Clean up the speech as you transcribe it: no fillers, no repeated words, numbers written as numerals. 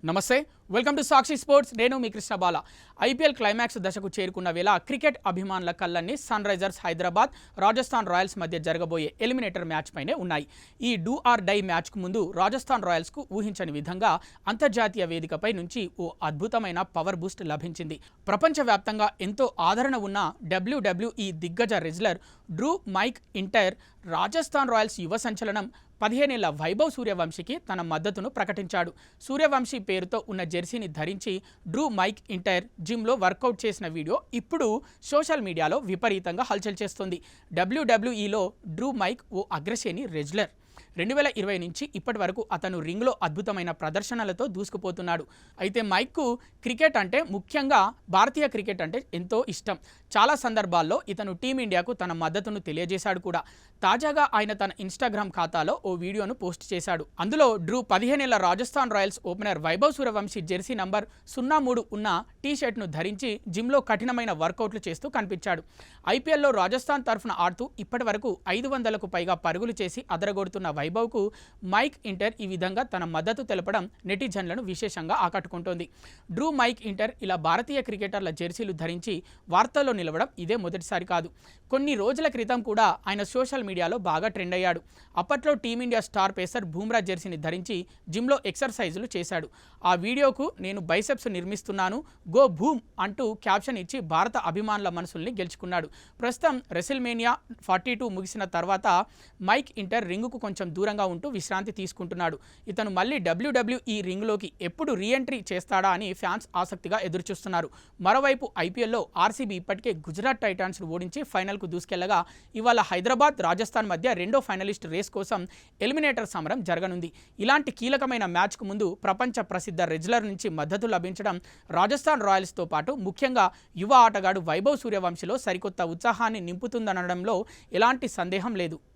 నమస్తే, welcome to Sakshi sports. నేను మీ కృష్ణ బాల. ఐపీఎల్ క్లైమాక్స్ దశకు చేరుకున్న వేళ క్రికెట్ అభిమానుల కళ్ళన్నీ sunrisers Hyderabad, Rajasthan royals మధ్య జరగబోయే ఎలిమినేటర్ మ్యాచ్ పైనే ఉన్నాయి. ఈ డూ ఆర్ డై మ్యాచ్కు ముందు రాజస్థాన్ రాయల్స్కు ఊహించని విధంగా అంతర్జాతీయ వేదికపై నుంచి ఓ అద్భుతమైన పవర్ బూస్ట్ లభించింది. ప్రపంచవ్యాప్తంగా ఎంతో ఆదరణ ఉన్న డబ్ల్యూడబ్ల్యూఈ దిగ్గజ wrestler Drew McIntyre Rajasthan Royals యువ సంచలనం 15 ఏళ్ల వైభవ్ సూర్యవంశీకి తన మద్దతును ప్రకటించాడు. సూర్యవంశీ పేరుతో ఉన్న జెర్సీని ధరించి డ్రూ మైక్ ఇంటైర్ జిమ్లో వర్కౌట్ చేసిన వీడియో ఇప్పుడు సోషల్ మీడియాలో విపరీతంగా హల్చల్ చేస్తుంది. డబ్ల్యూడబ్ల్యూఈలో డ్రూ మైక్ ఓ అగ్రశ్రేణి రెజ్లర్. 2020 నుంచి ఇప్పటి వరకు అతను రింగ్లో అద్భుతమైన ప్రదర్శనలతో దూసుకుపోతున్నాడు. అయితే మైక్కు క్రికెట్ అంటే, ముఖ్యంగా భారతీయ క్రికెట్ అంటే ఎంతో ఇష్టం. చాలా సందర్భాల్లో ఇతను టీమిండియాకు తన మద్దతును తెలియజేశాడు కూడా. తాజాగా ఆయన తన ఇన్స్టాగ్రామ్ ఖాతాలో ఓ వీడియోను పోస్ట్ చేశాడు. అందులో డ్రూ 15 ఏళ్ల Rajasthan Royals opener Vaibhav Suryavanshi Jersey number 03 ఉన్న టీ షర్ట్ను ధరించి జిమ్లో కఠినమైన వర్కౌట్లు చేస్తూ కనిపించాడు. ఐపీఎల్లో రాజస్థాన్ తరఫున ఆడుతూ ఇప్పటి వరకు 500కు పైగా పరుగులు చేసి అదరగొడుతున్న వైభవ్కు మైక్ ఇంటర్ ఈ విధంగా తన మద్దతు తెలపడం నెటిజన్లను విశేషంగా ఆకట్టుకుంటోంది. డ్రూ మైక్ ఇంటర్ ఇలా భారతీయ క్రికెటర్ల జెర్సీలు ధరించి వార్తల్లో నిలవడం ఇదే మొదటిసారి కాదు. కొన్ని రోజుల క్రితం కూడా ఆయన సోషల్ మీడియాలో బాగా ట్రెండ్ అయ్యాడు. అప్పట్లో టీమిండియా స్టార్ పేసర్ బూమ్రా జెర్సీని ధరించి జిమ్లో ఎక్సర్సైజులు చేశాడు. ఆ వీడియోకు నేను బైసెప్స్ నిర్మిస్తున్నాను, గో భూమ్ అంటూ క్యాప్షన్ ఇచ్చి భారత అభిమానుల మనసుల్ని గెలుచుకున్నాడు. ప్రస్తుతం రెసిల్మేనియా 42 ముగిసిన తర్వాత మైక్ ఇంటర్ రింగుకు కొంచెం దూరంగా ఉంటూ విశ్రాంతి తీసుకుంటున్నాడు. ఇతను మళ్ళీ డబ్ల్యూడబ్ల్యూఈ రింగ్లోకి ఎప్పుడు రీఎంట్రీ చేస్తాడా అని ఫ్యాన్స్ ఆసక్తిగా ఎదురుచూస్తున్నారు. మరోవైపు ఐపీఎల్లో ఆర్సీబీ ఇప్పటికే గుజరాత్ టైటాన్స్ను ఓడించి ఫైనల్కు దూసుకెళ్లగా ఇవాళ హైదరాబాద్, రాజస్థాన్ మధ్య రెండో ఫైనలిస్ట్ రేస్ కోసం ఎలిమినేటర్ సమరం జరగనుంది. ఇలాంటి కీలకమైన మ్యాచ్కు ముందు ప్రపంచ ప్రసిద్ధ రెజ్లర్ నుంచి మద్దతు లభించడం రాజస్థాన్ రాయల్స్తో పాటు ముఖ్యంగా యువ ఆటగాడు వైభవ్ సూర్యవంశీలో సరికొత్త ఉత్సాహాన్ని నింపుతుందనడంలో ఎలాంటి సందేహం లేదు.